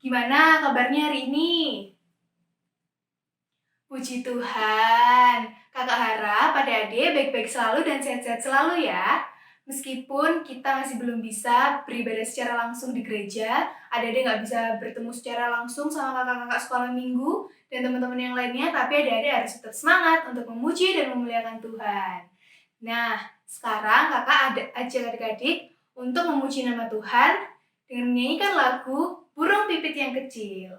Gimana kabarnya hari ini? Puji Tuhan, kakak harap adik-adik baik-baik selalu dan sehat-sehat selalu ya. Meskipun kita masih belum bisa beribadah secara langsung di gereja, adik-adik nggak bisa bertemu secara langsung sama kakak-kakak sekolah minggu dan teman-teman yang lainnya, tapi adik-adik harus tetap semangat untuk memuji dan memuliakan Tuhan. Nah, sekarang kakak ajak adik-adik untuk memuji nama Tuhan dengan menyanyikan lagu Burung Pipit yang Kecil.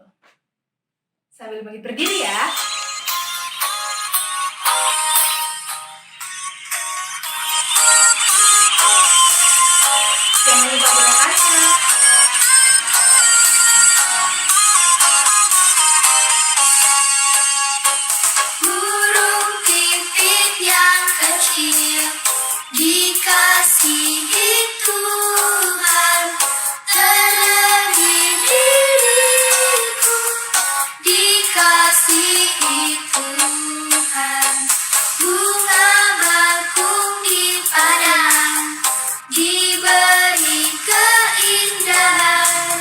Sambil bangkit berdiri ya. Jangan lupa gerakannya. Burung pipit yang kecil dikasihi Tuhan, terlebih diriku dikasihi Tuhan. Bunga bakung di padang diberi keindahan,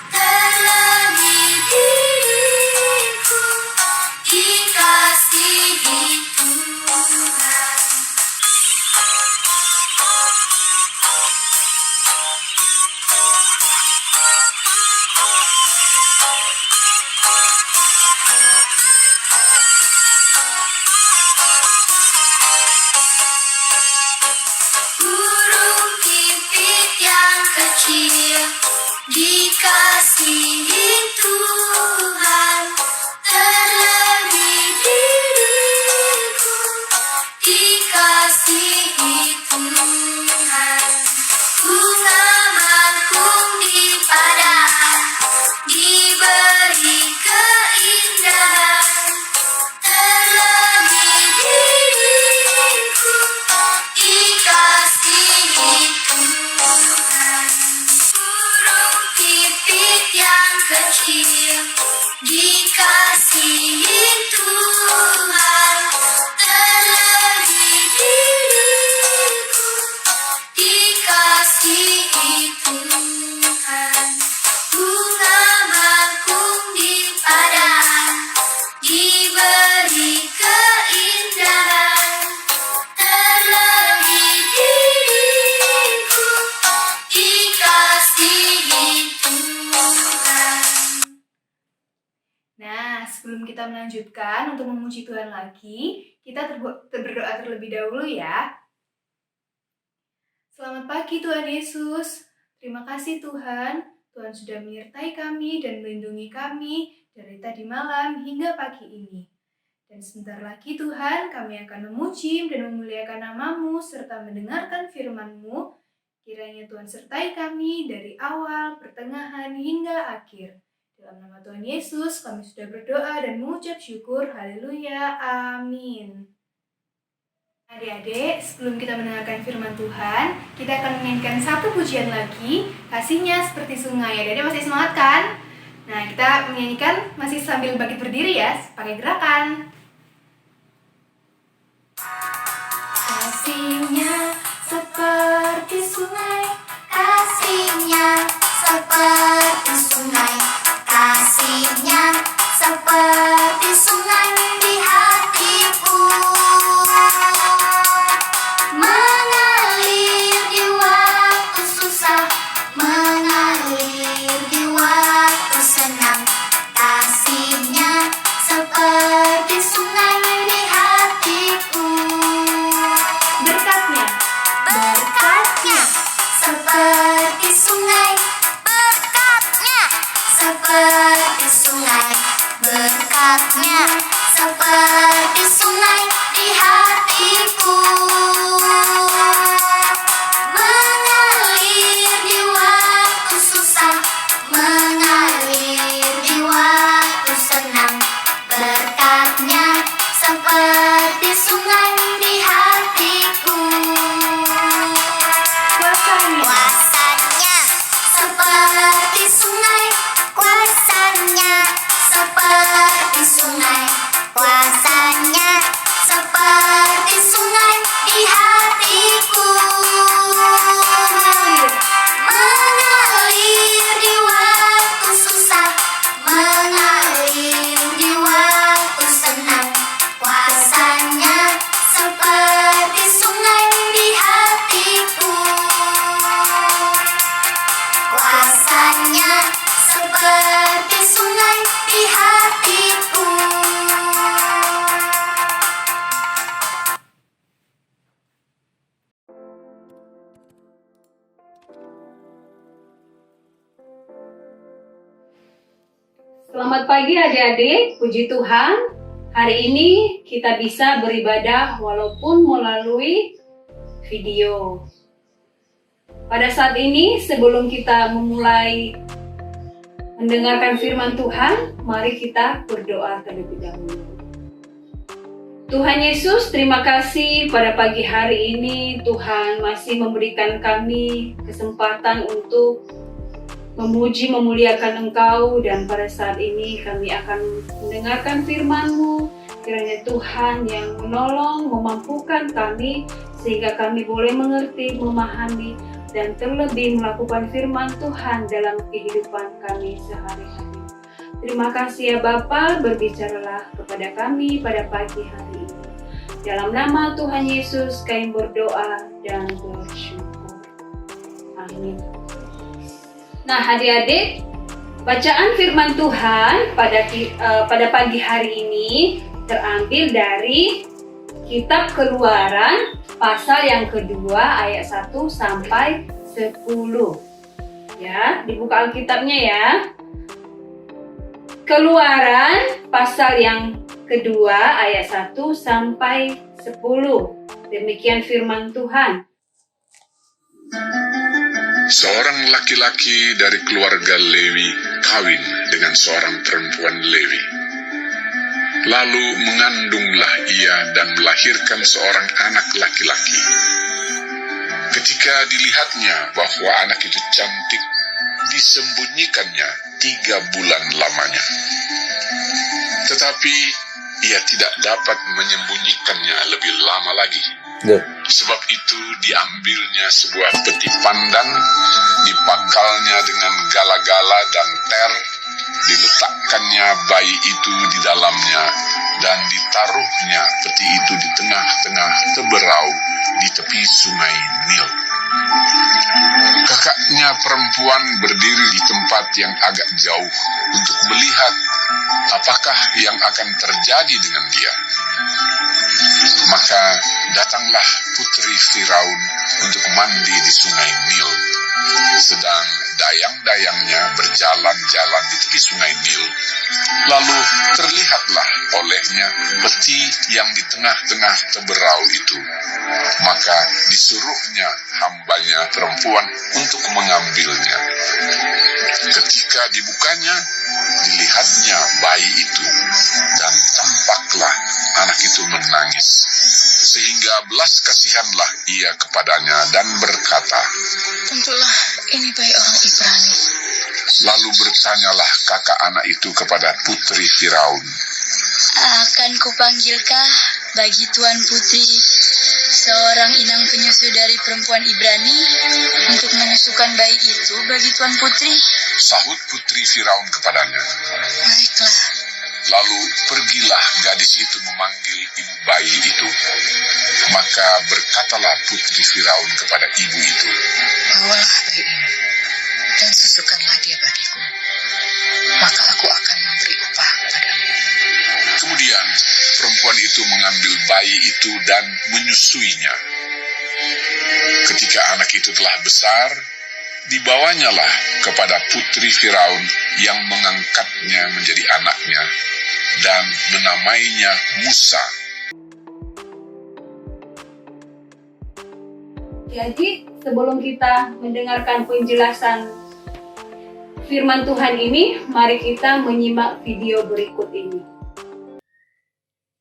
terlebih diriku dikasihi Tuhan. Burung pipit yang kecil dikasihi Tuhan, terlebih diriku dikasihi Tuhan. Bunga bakung di padang diberi keindahan, terlebih diriku dikasihi Tuhan. Burung pipit yang kecil dikasihi Tuhan, terlebih diriku dikasihi Tuhan. Bunga bakung di padang diberi keindahan, terlebih diriku dikasihi Tuhan. Nah, sebelum kita melanjutkan untuk memuji Tuhan lagi, kita berdoa terlebih dahulu ya. Selamat pagi Tuhan Yesus. Terima kasih Tuhan. Tuhan sudah menyertai kami dan melindungi kami dari tadi malam hingga pagi ini. Dan sebentar lagi Tuhan, kami akan memuji dan memuliakan nama-Mu serta mendengarkan firman-Mu. Kiranya Tuhan sertai kami dari awal, pertengahan, hingga akhir. Dalam nama Tuhan Yesus, kami sudah berdoa dan mengucap syukur. Haleluya. Amin. Adik-adik, sebelum kita mendengarkan firman Tuhan, kita akan menyanyikan satu pujian lagi, Kasihnya Seperti Sungai. Adik-adik masih semangat kan? Nah, kita menyanyikan masih sambil bangkit berdiri ya, pakai gerakan. Kasihnya seperti sungai, kasihnya seperti sungai, kasihnya seperti sungai di hatiku, mengalir di waktu susah, mengalir di waktu senang. Kasihnya seperti sungai di hatiku. Berkatnya Seperti sungai, berkatnya seperti sungai, berkatnya seperti sungai di hatiku, mengalir di waktu susah, mengalir di waktu senang. Berkatnya seperti sungai di hatiku. Kuasanya seperti sungai, kuasanya seperti sungai, kuasanya seperti sungai di hatiku, mengalir di waktu susah, Selamat pagi adik-adik, puji Tuhan. Hari ini kita bisa beribadah walaupun melalui video. Pada saat ini sebelum kita memulai mendengarkan firman Tuhan, mari kita berdoa terlebih dahulu. Tuhan Yesus, terima kasih pada pagi hari ini Tuhan masih memberikan kami kesempatan untuk memuji, memuliakan Engkau, dan pada saat ini kami akan mendengarkan firman-Mu. Kiranya Tuhan yang menolong, memampukan kami, sehingga kami boleh mengerti, memahami, dan terlebih melakukan firman Tuhan dalam kehidupan kami sehari-hari. Terima kasih ya Bapa, berbicaralah kepada kami pada pagi hari ini. Dalam nama Tuhan Yesus kami berdoa dan bersyukur. Amin. Nah adik-adik, bacaan firman Tuhan pada pagi hari ini terambil dari kitab Keluaran pasal yang kedua ayat 1 sampai 10. Ya, dibuka Alkitabnya ya. Keluaran pasal yang kedua ayat 1 sampai 10. Demikian firman Tuhan. Seorang laki-laki dari keluarga Lewi kawin dengan seorang perempuan Lewi. Lalu mengandunglah ia dan melahirkan seorang anak laki-laki. Ketika dilihatnya bahwa anak itu cantik, disembunyikannya 3 bulan lamanya. Tetapi ia tidak dapat menyembunyikannya lebih lama lagi. Sebab itu diambilnya sebuah peti pandan, dipakalnya dengan gala-gala dan ter, diletakkannya bayi itu di dalamnya, dan ditaruhnya peti itu di tengah-tengah teberau di tepi sungai Nil. Kakaknya perempuan berdiri di tempat yang agak jauh untuk melihat apakah yang akan terjadi dengan dia. Maka datanglah putri Firaun untuk mandi di sungai Nil. Sedang dayang-dayangnya berjalan-jalan di tepi sungai Nil. Lalu terlihatlah olehnya peti yang di tengah-tengah teberau itu. Maka disuruhnya hambanya perempuan untuk mengambilnya. Ketika dibukanya, dilihatnya bayi itu, dan tampaklah anak itu menangis. Sehingga belas kasihanlah ia kepadanya dan berkata, "Tentulah ini bayi orang Ibrani." Lalu bertanyalah kakak anak itu kepada putri Firaun, "Akan kupanggilkah bagi Tuan Putri seorang inang penyusu dari perempuan Ibrani untuk menyusukan bayi itu bagi Tuan Putri?" Sahut putri Firaun kepadanya. "Baiklah." Lalu pergilah gadis itu memanggil ibu bayi itu. Maka berkatalah putri Firaun kepada ibu itu, "Bawalah bayi ini dan susukanlah dia bagiku, maka aku akan memberi upah kepadamu." Kemudian perempuan itu mengambil bayi itu dan menyusuinya. Ketika anak itu telah besar, dibawanyalah kepada putri Firaun yang mengangkatnya menjadi anaknya dan menamainya Musa. Jadi sebelum kita mendengarkan penjelasan firman Tuhan ini, mari kita menyimak video berikut ini.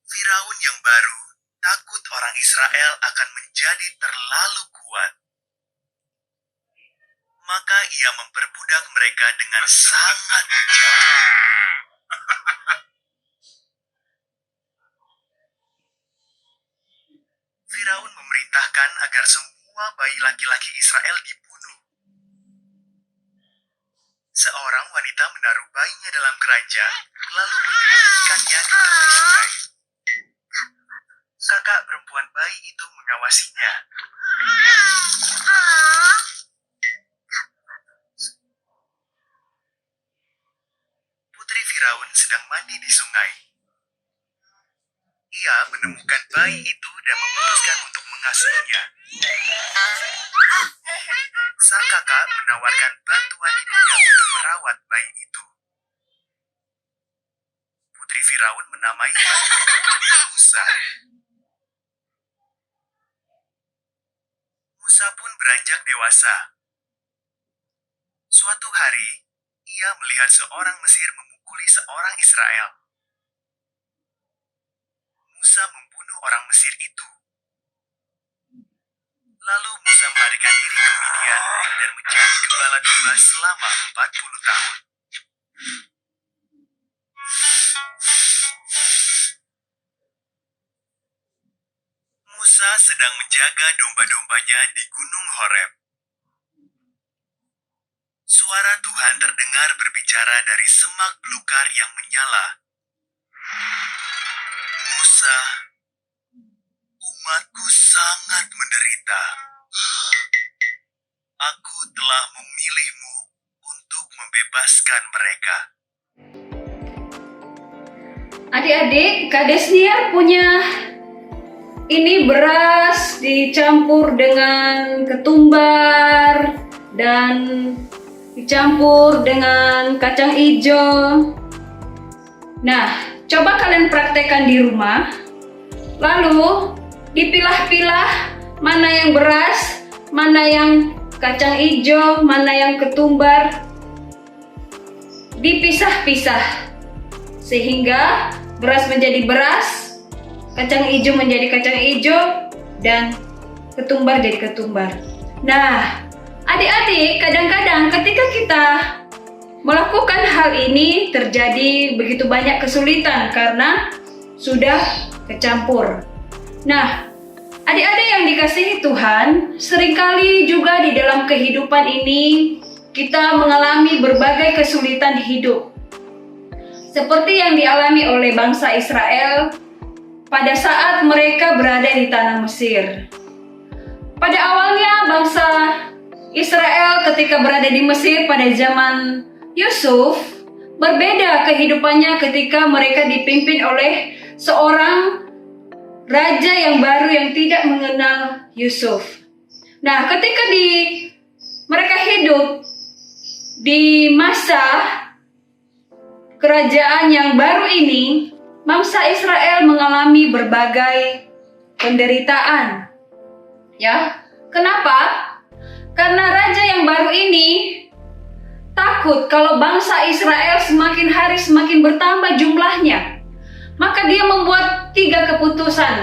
Firaun yang baru takut orang Israel akan menjadi terlalu kuat. Maka ia memperbudak mereka dengan sangat kejam. Firaun memerintahkan agar semua bayi laki-laki Israel dibunuh. Seorang wanita menaruh bayinya dalam keranjang, lalu menyembunyikannya di tepi sungai. Kakak perempuan bayi itu mengawasinya. Putri Firaun sedang mandi di sungai. Ia menemukan bayi itu dan memutuskan untuk mengasuhnya. Sang kakak menawarkan bantuan ibunya untuk merawat bayi itu. Firaun menamai bagi itu Musa. Musa pun beranjak dewasa. Suatu hari, ia melihat seorang Mesir memukuli seorang Israel. Musa membunuh orang Mesir itu. Lalu Musa melarikan diri ke Midian dan menjadi gembala domba selama 40 tahun. Musa sedang menjaga domba-dombanya di Gunung Horeb. Suara Tuhan terdengar berbicara dari semak belukar yang menyala. Musa, umatku sangat menderita. Aku telah memilihmu untuk membebaskan mereka. Adik-adik, Kak Desnia punya ini beras dicampur dengan ketumbar dan dicampur dengan kacang hijau. Nah, coba kalian praktekkan di rumah. Lalu dipilah-pilah mana yang beras, mana yang kacang hijau, mana yang ketumbar. Dipisah-pisah sehingga beras menjadi beras, kacang hijau menjadi kacang hijau, dan ketumbar jadi ketumbar. Nah, adik-adik, kadang-kadang ketika kita melakukan hal ini terjadi begitu banyak kesulitan karena sudah kecampur. Nah, adik-adik yang dikasihi Tuhan, seringkali juga di dalam kehidupan ini kita mengalami berbagai kesulitan hidup. Seperti yang dialami oleh bangsa Israel pada saat mereka berada di tanah Mesir. Pada awalnya bangsa Israel ketika berada di Mesir pada zaman Yusuf berbeda kehidupannya ketika mereka dipimpin oleh seorang raja yang baru yang tidak mengenal Yusuf. Nah, ketika mereka hidup di masa kerajaan yang baru ini, bangsa Israel mengalami berbagai penderitaan. Ya, kenapa? Karena raja yang baru ini takut kalau bangsa Israel semakin hari semakin bertambah jumlahnya. Maka dia membuat 3 keputusan.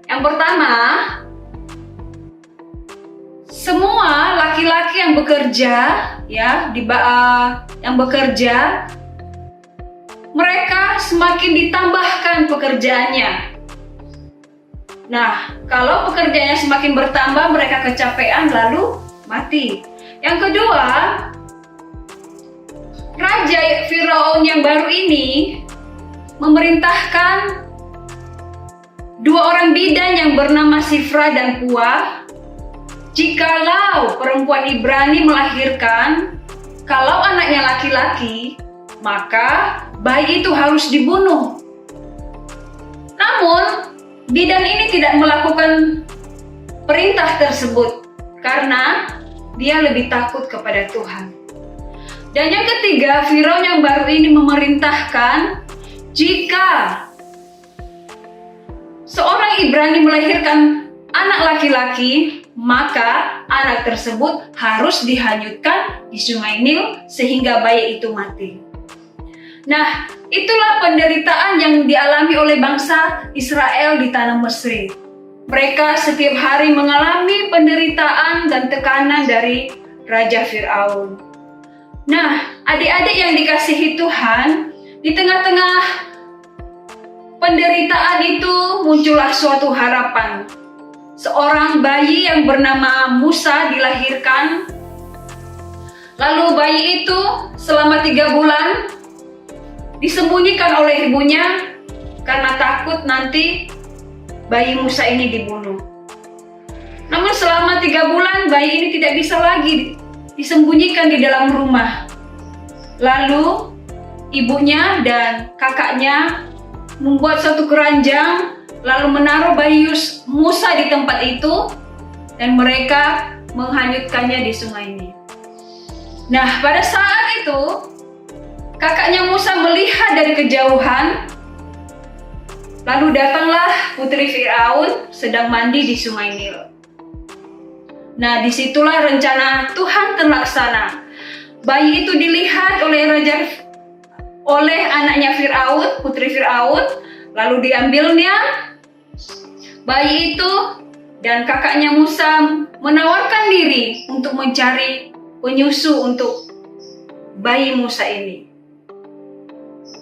Yang pertama, semua laki-laki yang bekerja, yang bekerja, mereka semakin ditambahkan pekerjaannya. Nah, kalau pekerjaannya semakin bertambah, mereka kecapean lalu mati. Yang kedua, Raja Firaun yang baru ini memerintahkan 2 orang bidan yang bernama Sifra dan Puah. Jikalau perempuan Ibrani melahirkan, kalau anaknya laki-laki, maka bayi itu harus dibunuh. Namun, bidan ini tidak melakukan perintah tersebut karena dia lebih takut kepada Tuhan. Dan yang ketiga, Firaun yang baru ini memerintahkan jika seorang Ibrani melahirkan anak laki-laki, maka anak tersebut harus dihanyutkan di Sungai Nil sehingga bayi itu mati. Nah, itulah penderitaan yang dialami oleh bangsa Israel di tanah Mesir. Mereka setiap hari mengalami penderitaan dan tekanan dari Raja Firaun. Nah, adik-adik yang dikasihi Tuhan, di tengah-tengah penderitaan itu muncullah suatu harapan. Seorang bayi yang bernama Musa dilahirkan. Lalu bayi itu selama 3 bulan disembunyikan oleh ibunya karena takut nanti bayi Musa ini dibunuh. Namun selama 3 bulan bayi ini tidak bisa lagi disembunyikan di dalam rumah. Lalu ibunya dan kakaknya membuat suatu keranjang lalu menaruh bayi Musa di tempat itu dan mereka menghanyutkannya di sungai Nil. Nah, pada saat itu kakaknya Musa melihat dari kejauhan Lalu datanglah putri Firaun sedang mandi di sungai Nil. Nah, disitulah rencana Tuhan terlaksana. Bayi itu dilihat oleh anaknya Firaun, putri Firaun, lalu diambilnya bayi itu, dan kakaknya Musa menawarkan diri untuk mencari penyusu untuk bayi Musa ini.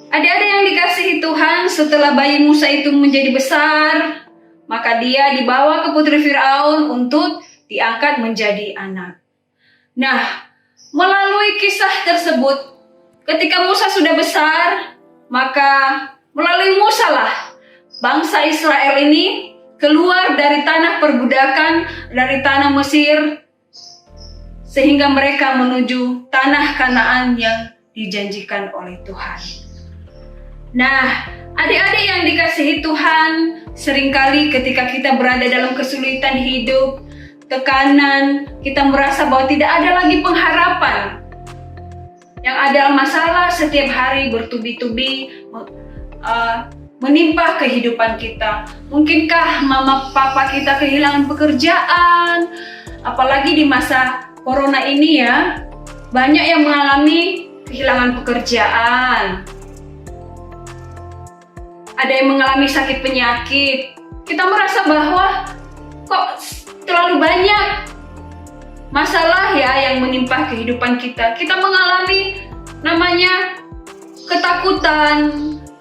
Adik-adik yang dikasihi Tuhan, setelah bayi Musa itu menjadi besar, maka dia dibawa ke putri Firaun untuk diangkat menjadi anak. Nah, melalui kisah tersebut, ketika Musa sudah besar, maka melalui Musa lah bangsa Israel ini keluar dari tanah perbudakan, dari tanah Mesir, sehingga mereka menuju tanah Kanaan yang dijanjikan oleh Tuhan. Nah, adik-adik yang dikasihi Tuhan, seringkali ketika kita berada dalam kesulitan hidup, tekanan, kita merasa bahwa tidak ada lagi pengharapan. Yang ada masalah setiap hari bertubi-tubi menimpa kehidupan kita. Mungkinkah mama papa kita kehilangan pekerjaan? Apalagi di masa corona ini ya, banyak yang mengalami kehilangan pekerjaan. Ada yang mengalami sakit penyakit. Kita merasa bahwa kok terlalu banyak masalah ya yang menimpa kehidupan kita. Kita mengalami namanya ketakutan,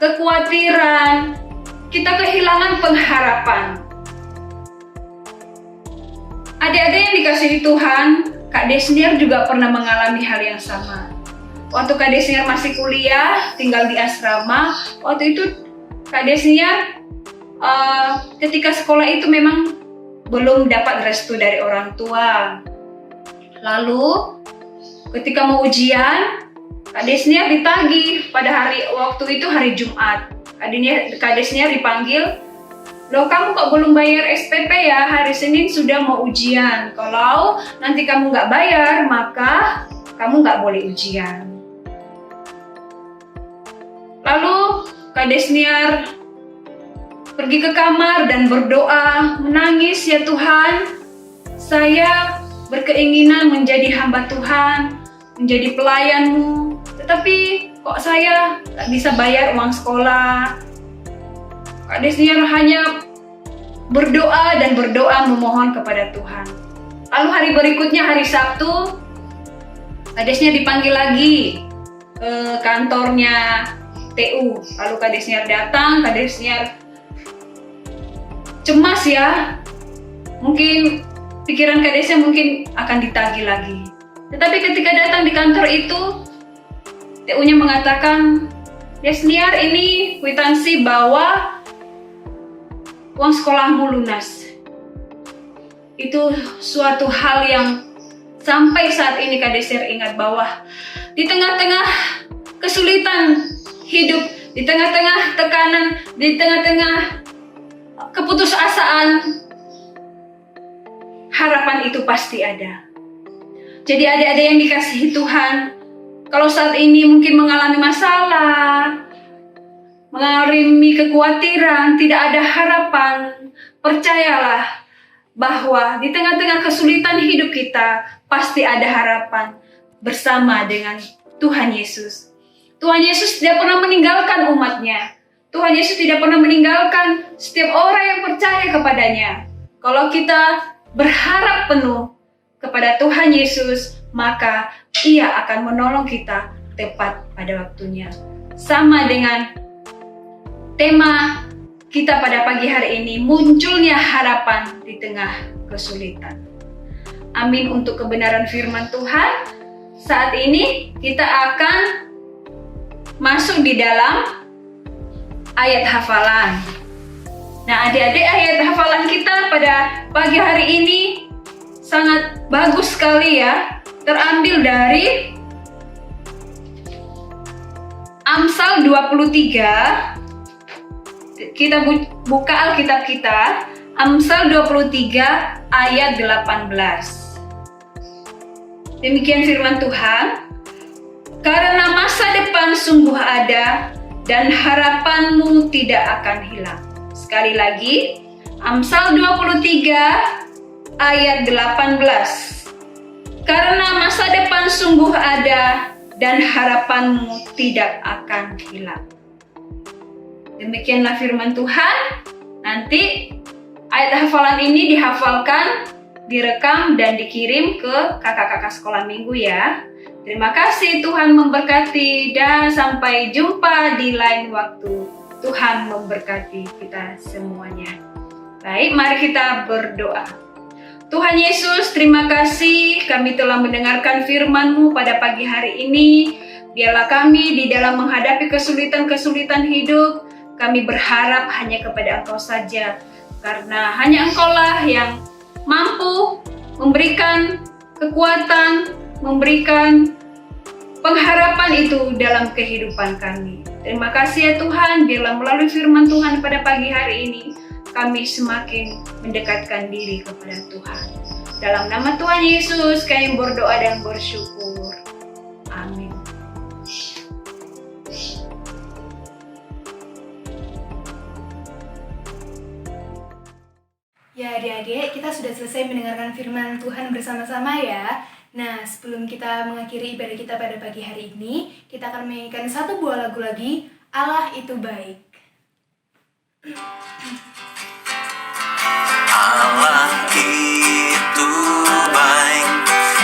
kekhawatiran, kita kehilangan pengharapan. Adik-adik yang dikasihi Tuhan, Kak Desniar juga pernah mengalami hal yang sama. Waktu Kak Desniar masih kuliah, tinggal di asrama, waktu itu Kak Desniar ketika sekolah itu memang belum dapat restu dari orang tua. Lalu ketika mau ujian, Kak Desniar ditagih pada waktu itu hari Jumat. Kak Desniar dipanggil, "Loh, kamu kok belum bayar SPP ya? Hari Senin sudah mau ujian. Kalau nanti kamu nggak bayar, maka kamu nggak boleh ujian." Lalu Kak Desniar pergi ke kamar dan berdoa, menangis, "Ya Tuhan, saya berkeinginan menjadi hamba Tuhan, menjadi pelayan-Mu, tetapi kok saya tak bisa bayar uang sekolah." Kak Desniar hanya berdoa dan berdoa memohon kepada Tuhan. Lalu hari berikutnya, hari Sabtu, Kak Desniar dipanggil lagi ke kantornya TU. Lalu Kak Desniar datang, Kak Desniar cemas ya. Mungkin pikiran Kak Desniar mungkin akan ditagih lagi. Tetapi ketika datang di kantor itu, TU-nya mengatakan, "Desniar, ini kwitansi bahwa uang sekolahmu lunas." Itu suatu hal yang sampai saat ini Kak Desniar ingat, bahwa di tengah-tengah kesulitan hidup, di tengah-tengah tekanan, di tengah-tengah keputusasaan, harapan itu pasti ada. Jadi adik-adik yang dikasihi Tuhan, kalau saat ini mungkin mengalami masalah, mengalami kekhawatiran, tidak ada harapan, percayalah bahwa di tengah-tengah kesulitan hidup kita pasti ada harapan bersama dengan Tuhan Yesus. Tuhan Yesus tidak pernah meninggalkan umatnya. Tuhan Yesus tidak pernah meninggalkan setiap orang yang percaya kepadanya. Kalau kita berharap penuh kepada Tuhan Yesus, maka Ia akan menolong kita tepat pada waktunya. Sama dengan tema kita pada pagi hari ini, munculnya harapan di tengah kesulitan. Amin untuk kebenaran firman Tuhan. Saat ini kita akan masuk di dalam ayat hafalan. Nah, adik-adik, ayat hafalan kita pada pagi hari ini sangat bagus sekali ya. Terambil dari Amsal 23. Kita buka Alkitab kita, Amsal 23 ayat 18. Demikian firman Tuhan. "Karena masa depan sungguh ada dan harapanmu tidak akan hilang. Sekali lagi, Amsal 23 ayat 18. Karena masa depan sungguh ada dan harapanmu tidak akan hilang. Demikianlah firman Tuhan. Nanti ayat hafalan ini dihafalkan, direkam dan dikirim ke kakak-kakak sekolah minggu ya. Terima kasih, Tuhan memberkati, dan sampai jumpa di lain waktu. Tuhan memberkati kita semuanya. Baik, mari kita berdoa. Tuhan Yesus, terima kasih kami telah mendengarkan firman-Mu pada pagi hari ini. Biarlah kami di dalam menghadapi kesulitan-kesulitan hidup, kami berharap hanya kepada Engkau saja. Karena hanya Engkau-lah yang mampu memberikan kekuatan, memberikan pengharapan itu dalam kehidupan kami. Terima kasih ya Tuhan, biarlah melalui firman Tuhan pada pagi hari ini, kami semakin mendekatkan diri kepada Tuhan. Dalam nama Tuhan Yesus, kami berdoa dan bersyukur. Amin. Ya adik-adik, kita sudah selesai mendengarkan firman Tuhan bersama-sama ya. Nah, sebelum kita mengakhiri ibadah kita pada pagi hari ini, kita akan menyanyikan satu buah lagu lagi, Allah itu baik. Allah itu baik,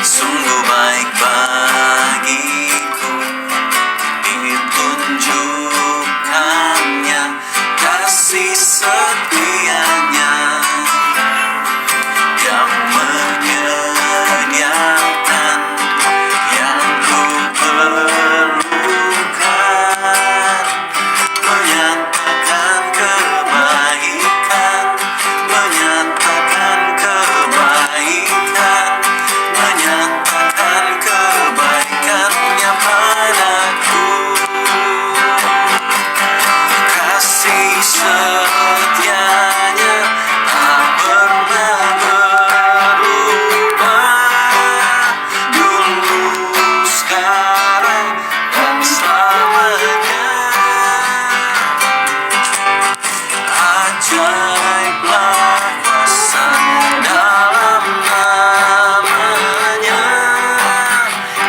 sungguh baik bagiku. Ditunjukkannya kasih setianya yang menyediakan yang ku perlukan, menyatakan kebaikan, menyatakan kebaikan, menyatakan kebaikannya padaku. Kasih setianya tak pernah berubah, dulu, sekarang, dan selamanya. Ajaiblah kuasa dalam namanya,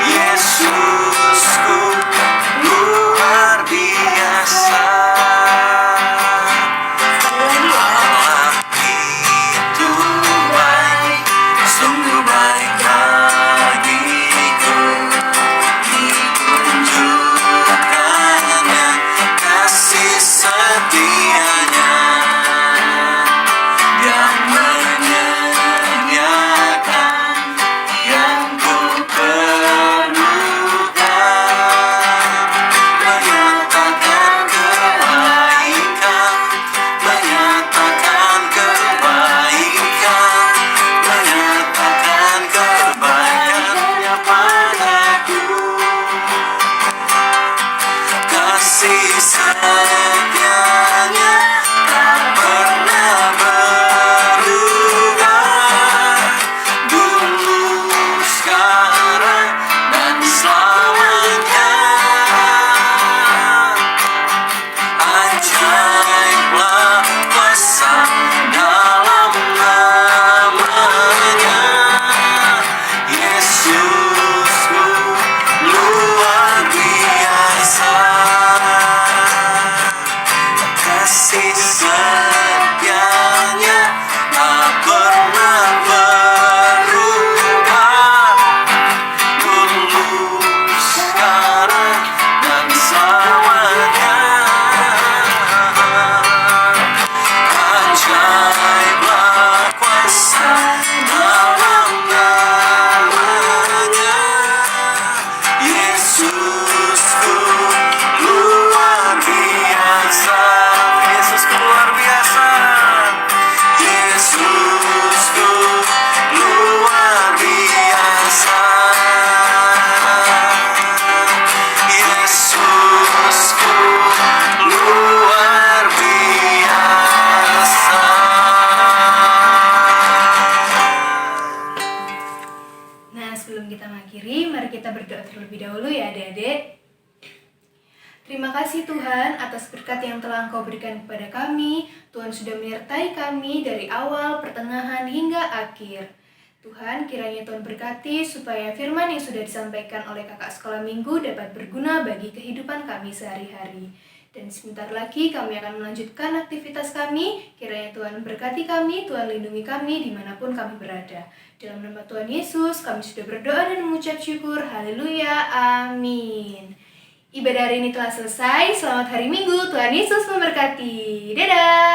Yesusku luar biasa. Allah itu baik, sungguh baik bagiku. Ditunjukkannya kasih setianya yang menyediakan yang ku perlukan, menyatakan kebaikan, menyatakan kebaikan, menyatakan kebaikannya padaku. Kasih setianya tak pernah berubah, dulu, sekarang, dan selamanya. Ajaiblah kuasa dalam namanya, Yesusku luar biasa. Kasih setianya tak pernah berubah, dulu, sekarang, dan selamanya. Ajaiblah kuasa dalam namanya, Yesusku luar biasa. Yesusku luar biasa. Yesusku luar biasa. Yesusku luar biasa. Nah, sebelum kita mengakhiri, mari kita berdoa terlebih dahulu ya adik-adik. Terima kasih Tuhan atas berkat yang telah Engkau berikan kepada kami. Tuhan sudah menyertai kami dari awal, pertengahan, hingga akhir. Tuhan, kiranya Tuhan berkati supaya firman yang sudah disampaikan oleh kakak sekolah minggu dapat berguna bagi kehidupan kami sehari-hari. Dan sebentar lagi kami akan melanjutkan aktivitas kami. Kiranya Tuhan berkati kami, Tuhan lindungi kami dimanapun kami berada. Dalam nama Tuhan Yesus, kami sudah berdoa dan mengucap syukur. Haleluya, amin. Ibadah hari ini telah selesai. Selamat hari Minggu, Tuhan Yesus memberkati. Dadah!